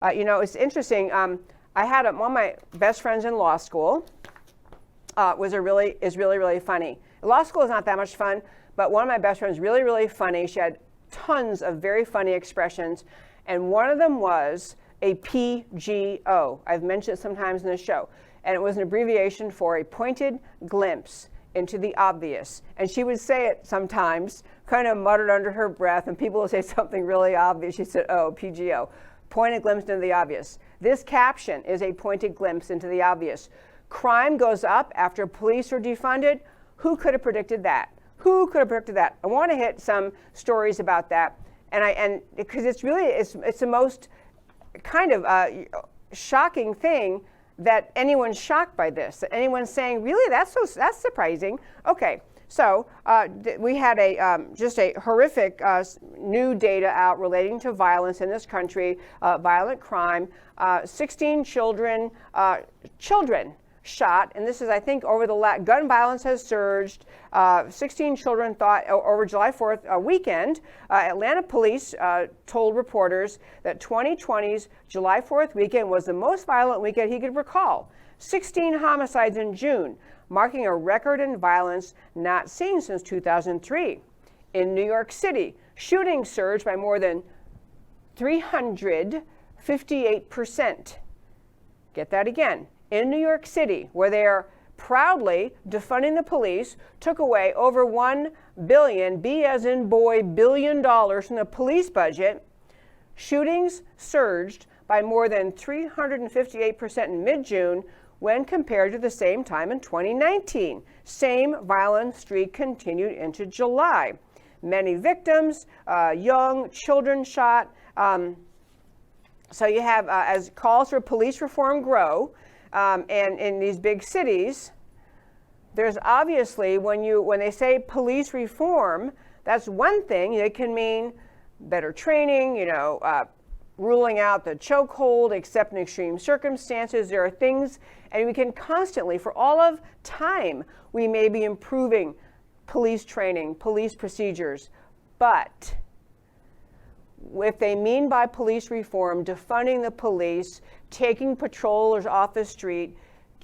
It's interesting. I had one of my best friends in law school. Is really funny. Law school is not that much fun, but one of my best friends really funny. She had tons of very funny expressions, and one of them was a PGO. I've mentioned it sometimes in the show, and it was an abbreviation for a pointed glimpse into the obvious. And she would say it sometimes, kind of muttered under her breath, and people would say something really obvious. She said, "Oh, PGO, pointed glimpse into the obvious." This caption is a pointed glimpse into the obvious. Crime goes up after police are defunded. Who could have predicted that? Who could have predicted that? I want to hit some stories about that, and because it's the most kind of shocking thing that anyone's shocked by this. That anyone's saying, really, that's surprising. Okay, so we had just a horrific new data out relating to violence in this country, violent crime. 16 children shot, and this is, I think, over the gun violence has surged. 16 children thought over July 4th weekend. Atlanta police told reporters that 2020's July 4th weekend was the most violent weekend he could recall. 16 homicides in June, marking a record in violence not seen since 2003. In New York City, shootings surged by more than 358%. Get that again. In New York City, where they are proudly defunding the police, took away over $1 billion, B as in boy, $1 billion from the police budget, shootings surged by more than 358% in mid-June when compared to the same time in 2019. Same violent streak continued into July. Many victims, young children shot. So you have, as calls for police reform grow, and in these big cities, there's obviously, when they say police reform, that's one thing. It can mean better training, ruling out the chokehold, except in extreme circumstances. There are things, and we can constantly, for all of time, we may be improving police training, police procedures. But if they mean by police reform, defunding the police, taking patrollers off the street,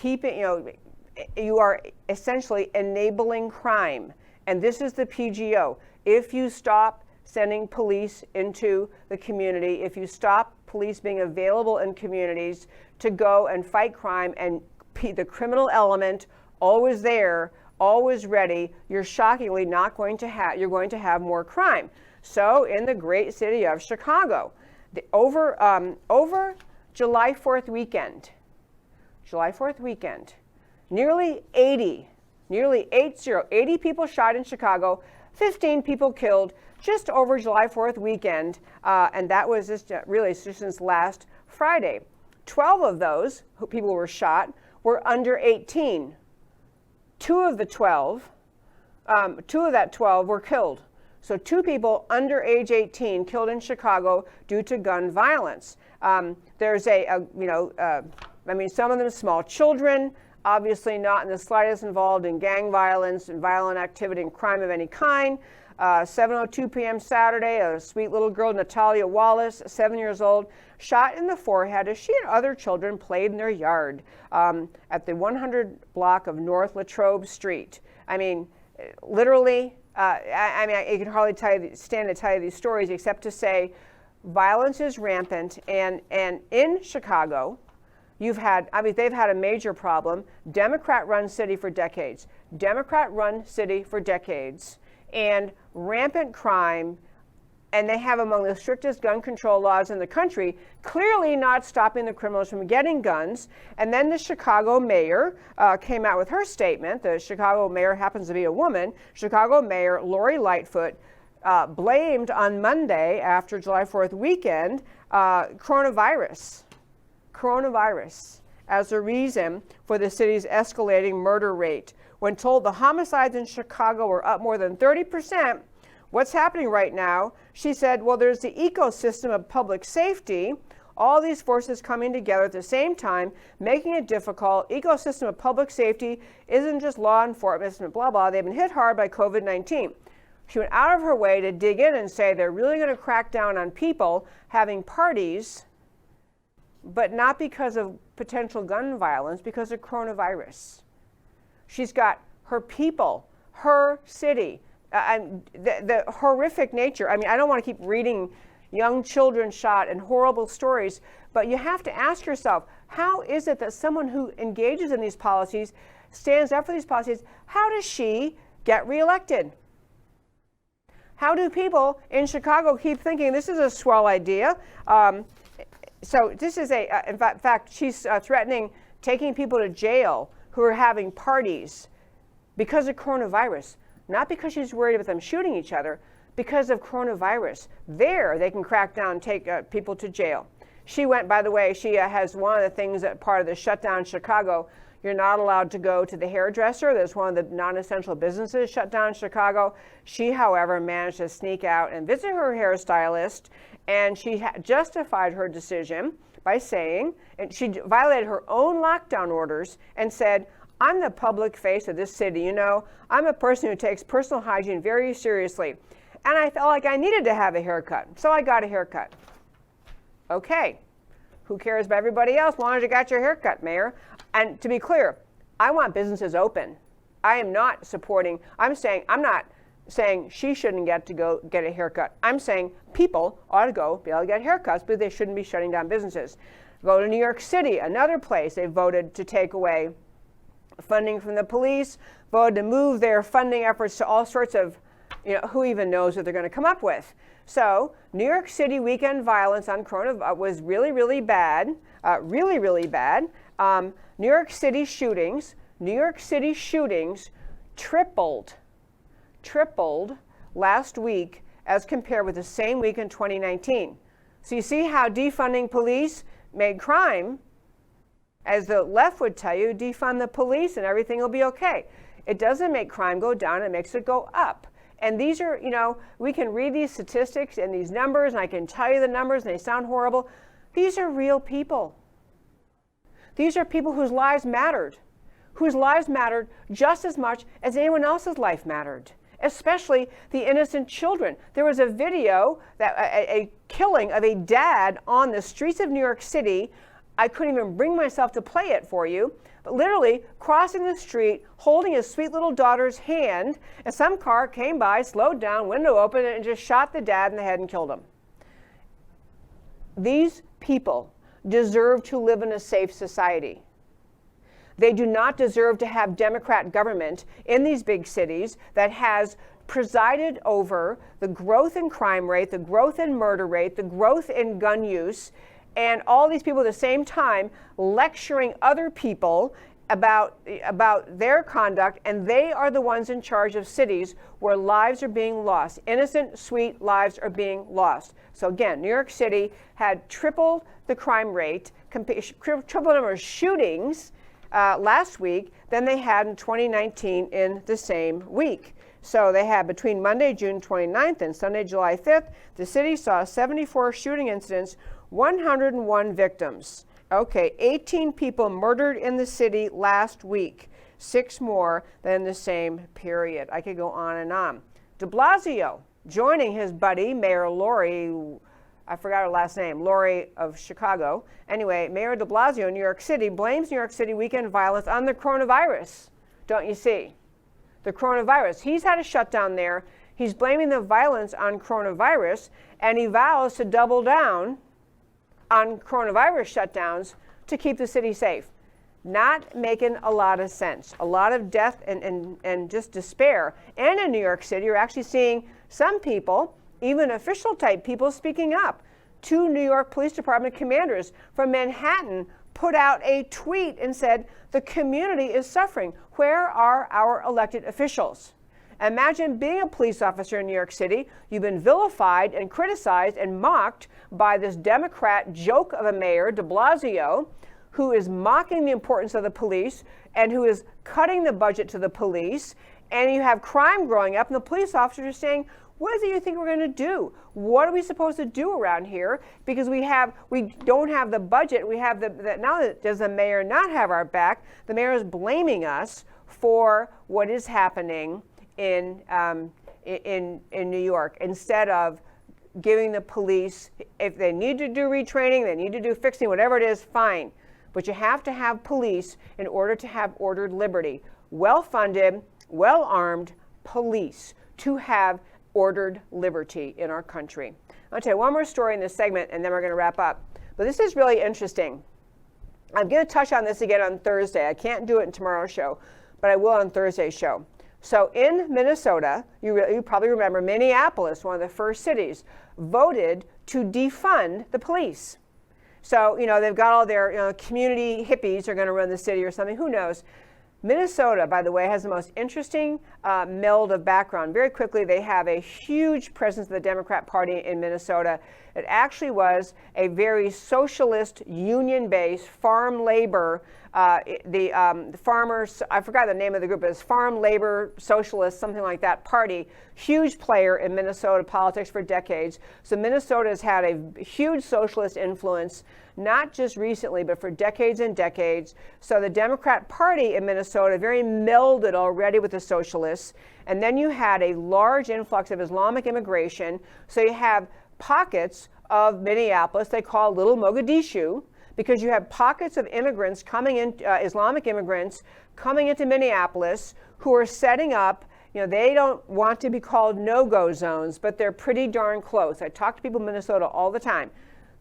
you are essentially enabling crime. And this is the PGO. If you stop sending police into the community, if you stop police being available in communities to go and fight crime, and the criminal element always there, always ready, you're shockingly not going to you're going to have more crime. So in the great city of Chicago, over July 4th weekend, nearly 80 people shot in Chicago, 15 people killed just over July 4th weekend, and that was just since last Friday. 12 of those people who were shot were under 18. Two of that 12 were killed. So 2 people under age 18 killed in Chicago due to gun violence. There's some of them small children, obviously not in the slightest involved in gang violence and violent activity and crime of any kind. 7:02 p.m. Saturday, a sweet little girl, Natalia Wallace, 7 years old, shot in the forehead as she and other children played in their yard at the 100 block of North Latrobe Street. I mean, literally, I can hardly stand to tell you these stories except to say violence is rampant. And in Chicago, they've had a major problem. Democrat-run city for decades, and rampant crime. And they have among the strictest gun control laws in the country, clearly not stopping the criminals from getting guns. And then the Chicago mayor came out with her statement. The Chicago mayor happens to be a woman. Chicago Mayor Lori Lightfoot blamed on Monday, after July 4th weekend, coronavirus as a reason for the city's escalating murder rate. When told the homicides in Chicago were up more than 30%, what's happening right now? She said, well, there's the ecosystem of public safety, all these forces coming together at the same time, making it difficult. Ecosystem of public safety isn't just law enforcement, blah, blah. They've been hit hard by COVID-19. She went out of her way to dig in and say they're really going to crack down on people having parties but not because of potential gun violence, because of coronavirus. She's got her people, her city, and the horrific nature. I mean, I don't want to keep reading young children shot and horrible stories, but you have to ask yourself, how is it that someone who engages in these policies, stands up for these policies, how does she get reelected? How do people in Chicago keep thinking this is a swell idea? So this is in fact, she's threatening taking people to jail who are having parties because of coronavirus, not because she's worried about them shooting each other, because of coronavirus. There, they can crack down and take people to jail. She went, by the way, she has one of the things that part of the shutdown in Chicago, you're not allowed to go to the hairdresser. That's one of the non-essential businesses shut down in Chicago. She, however, managed to sneak out and visit her hairstylist, and she justified her decision by saying, and she violated her own lockdown orders and said, I'm the public face of this city. You know, I'm a person who takes personal hygiene very seriously. And I felt like I needed to have a haircut, so I got a haircut. Okay, who cares about everybody else as long as you got your haircut, Mayor? And to be clear, I want businesses open. I'm not not saying she shouldn't get to go get a haircut. I'm saying people ought to go be able to get haircuts, but they shouldn't be shutting down businesses. Go to New York City, another place they voted to take away funding from the police, voted to move their funding efforts to all sorts of, who even knows what they're going to come up with. So New York City weekend violence on coronavirus was really, really bad, really, really bad. New York City shootings tripled last week as compared with the same week in 2019. So you see how defunding police made crime, as the left would tell you, defund the police and everything will be okay. It doesn't make crime go down, it makes it go up. And these are, we can read these statistics and these numbers, and I can tell you the numbers, and they sound horrible. These are real people. These are people whose lives mattered just as much as anyone else's life mattered, especially the innocent children. There was a video, that a killing of a dad on the streets of New York City. I couldn't even bring myself to play it for you, but literally crossing the street, holding his sweet little daughter's hand, and some car came by, slowed down, window open, and just shot the dad in the head and killed him. These people deserve to live in a safe society. They do not deserve to have Democrat government in these big cities that has presided over the growth in crime rate, the growth in murder rate, the growth in gun use, and all these people at the same time lecturing other people about their conduct, and they are the ones in charge of cities where lives are being lost. Innocent, sweet lives are being lost. So again, New York City had tripled the crime rate, triple the number of shootings last week than they had in 2019 in the same week. So they had between Monday, June 29th and Sunday, July 5th, the city saw 74 shooting incidents, 101 victims. Okay, 18 people murdered in the city last week, 6 more than the same period. I could go on and on. De Blasio joining his buddy, Mayor Lori, I forgot her last name, Lori of Chicago. Anyway, Mayor de Blasio in New York City blames New York City weekend violence on the coronavirus. Don't you see? The coronavirus. He's had a shutdown there. He's blaming the violence on coronavirus, and he vows to double down on coronavirus shutdowns to keep the city safe. Not making a lot of sense. A lot of death and just despair. And in New York City, you're actually seeing some people, even official type people, speaking up. 2 New York Police Department commanders from Manhattan put out a tweet and said, the community is suffering. Where are our elected officials? Imagine being a police officer in New York City. You've been vilified and criticized and mocked by this Democrat joke of a mayor, de Blasio, who is mocking the importance of the police and who is cutting the budget to the police. And you have crime growing up, and the police officers are saying, what is it you think we're going to do? What are we supposed to do around here? Because we don't have the budget. We have now does the mayor not have our back? The mayor is blaming us for what is happening in New York, instead of giving the police, if they need to do retraining, they need to do fixing, whatever it is, fine. But you have to have police in order to have ordered liberty. Well-funded, well-armed police to have ordered liberty in our country. I'll tell you one more story in this segment, and then we're going to wrap up. But this is really interesting. I'm going to touch on this again on Thursday. I can't do it in tomorrow's show, but I will on Thursday's show. So in Minnesota, you probably remember Minneapolis, one of the first cities, voted to defund the police. So, they've got all their community hippies are going to run the city or something. Who knows? Minnesota, by the way, has the most interesting meld of background. Very quickly, they have a huge presence of the Democrat Party in Minnesota. It actually was a very socialist, union-based, farm labor, the farmers, I forgot the name of the group, but it's Farm Labor Socialist, something like that party. Huge player in Minnesota politics for decades. So Minnesota has had a huge socialist influence, not just recently, but for decades and decades. So the Democrat Party in Minnesota very melded already with the socialists. And then you had a large influx of Islamic immigration. So you have pockets of Minneapolis they call Little Mogadishu, because you have pockets of immigrants coming in, Islamic immigrants coming into Minneapolis who are setting up, they don't want to be called no-go zones, but they're pretty darn close. I talk to people in Minnesota all the time.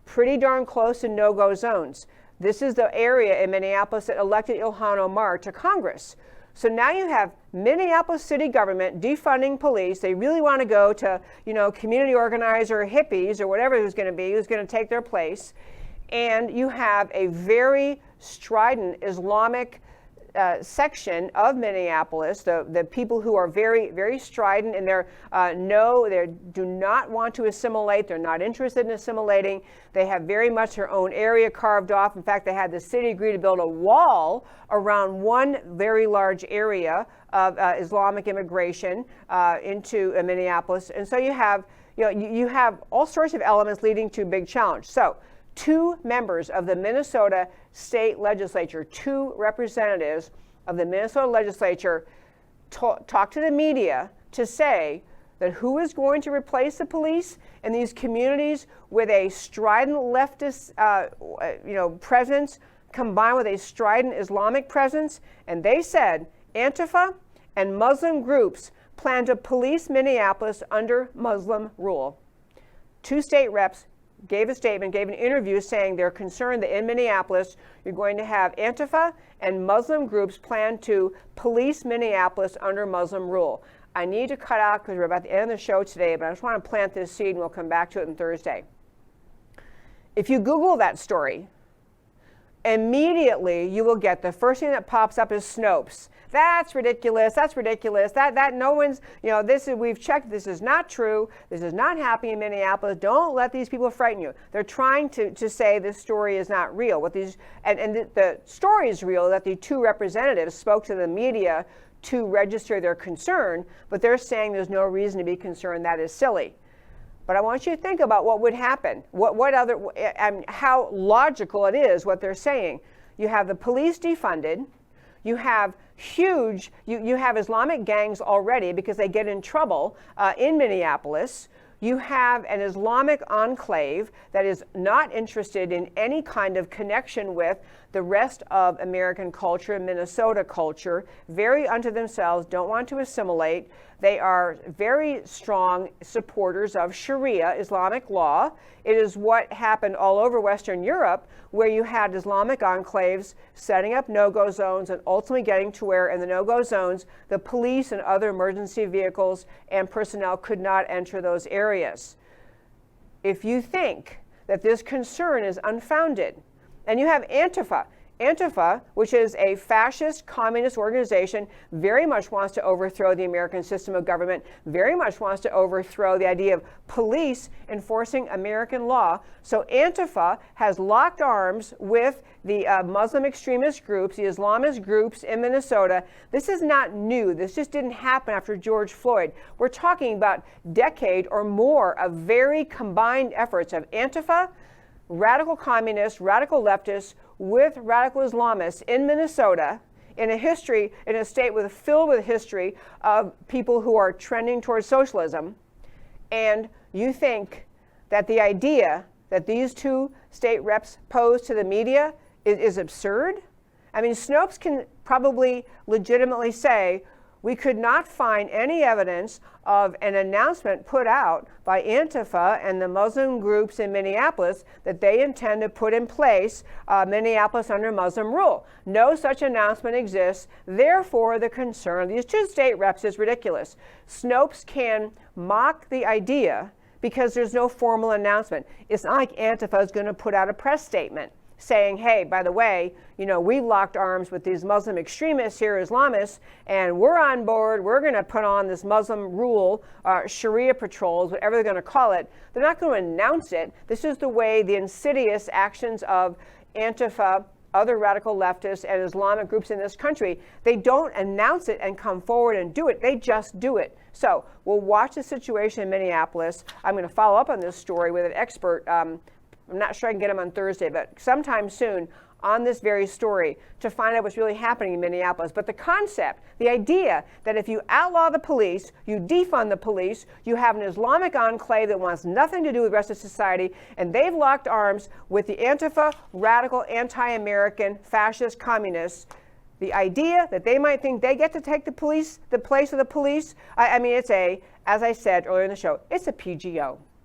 Pretty darn close to no-go zones. This is the area in Minneapolis that elected Ilhan Omar to Congress. So now you have Minneapolis city government defunding police. They really want to go to, community organizer hippies or whatever who's going to take their place. And you have a very strident Islamic section of Minneapolis, the people who are very, very strident and they do not want to assimilate. They're not interested in assimilating. They have very much their own area carved off. In fact, they had the city agree to build a wall around one very large area of Islamic immigration into Minneapolis. And so you have all sorts of elements leading to a big challenge. So 2 members of the Minnesota state legislature, 2 representatives of the Minnesota legislature talked to the media to say that who is going to replace the police in these communities with a strident leftist presence combined with a strident Islamic presence. And they said Antifa and Muslim groups plan to police Minneapolis under Muslim rule. 2 state reps gave a statement, gave an interview saying they're concerned that in Minneapolis you're going to have Antifa and Muslim groups plan to police Minneapolis under Muslim rule. I need to cut out because we're about the end of the show today, but I just want to plant this seed and we'll come back to it on Thursday. If you Google that story, immediately you will get the first thing that pops up is Snopes. That's ridiculous. That's ridiculous. That no one's, we've checked. This is not true. This is not happening in Minneapolis. Don't let these people frighten you. They're trying to say this story is not real. The story is real, that the 2 representatives spoke to the media to register their concern, but they're saying there's no reason to be concerned. That is silly. But I want you to think about what would happen, how logical it is what they're saying. You have the police defunded. You have you have Islamic gangs already because they get in trouble in Minneapolis. You have an Islamic enclave that is not interested in any kind of connection with the rest of American culture, Minnesota culture, very unto themselves, don't want to assimilate. They are very strong supporters of Sharia, Islamic law. It is what happened all over Western Europe, where you had Islamic enclaves setting up no-go zones and ultimately getting to where in the no-go zones, the police and other emergency vehicles and personnel could not enter those areas. If you think that this concern is unfounded, and you have Antifa, which is a fascist communist organization, very much wants to overthrow the American system of government, very much wants to overthrow the idea of police enforcing American law. So Antifa has locked arms with the Muslim extremist groups, the Islamist groups in Minnesota. This is not new. This just didn't happen after George Floyd. We're talking about a decade or more of very combined efforts of Antifa, radical communists, radical leftists, with radical Islamists in Minnesota, in a state filled with history of people who are trending towards socialism. And you think that the idea that these two state reps posed to the media is absurd? I mean, Snopes can probably legitimately say, we could not find any evidence of an announcement put out by Antifa and the Muslim groups in Minneapolis that they intend to put in place Minneapolis under Muslim rule. No such announcement exists. Therefore, the concern of these two state reps is ridiculous. Snopes can mock the idea because there's no formal announcement. It's not like Antifa is going to put out a press statement saying, hey, by the way, we locked arms with these Muslim extremists here, Islamists, and we're on board. We're going to put on this Muslim rule, Sharia patrols, whatever they're going to call it. They're not going to announce it. This is the way the insidious actions of Antifa, other radical leftists, and Islamic groups in this country, they don't announce it and come forward and do it. They just do it. So we'll watch the situation in Minneapolis. I'm going to follow up on this story with an expert. I'm not sure I can get him on Thursday, but sometime soon on this very story to find out what's really happening in Minneapolis. But the concept, the idea that if you outlaw the police, you defund the police, you have an Islamic enclave that wants nothing to do with the rest of society, and they've locked arms with the Antifa, radical, anti-American, fascist communists. The idea that they might think they get to take the place of the police, I mean, it's as I said earlier in the show, it's a PGO.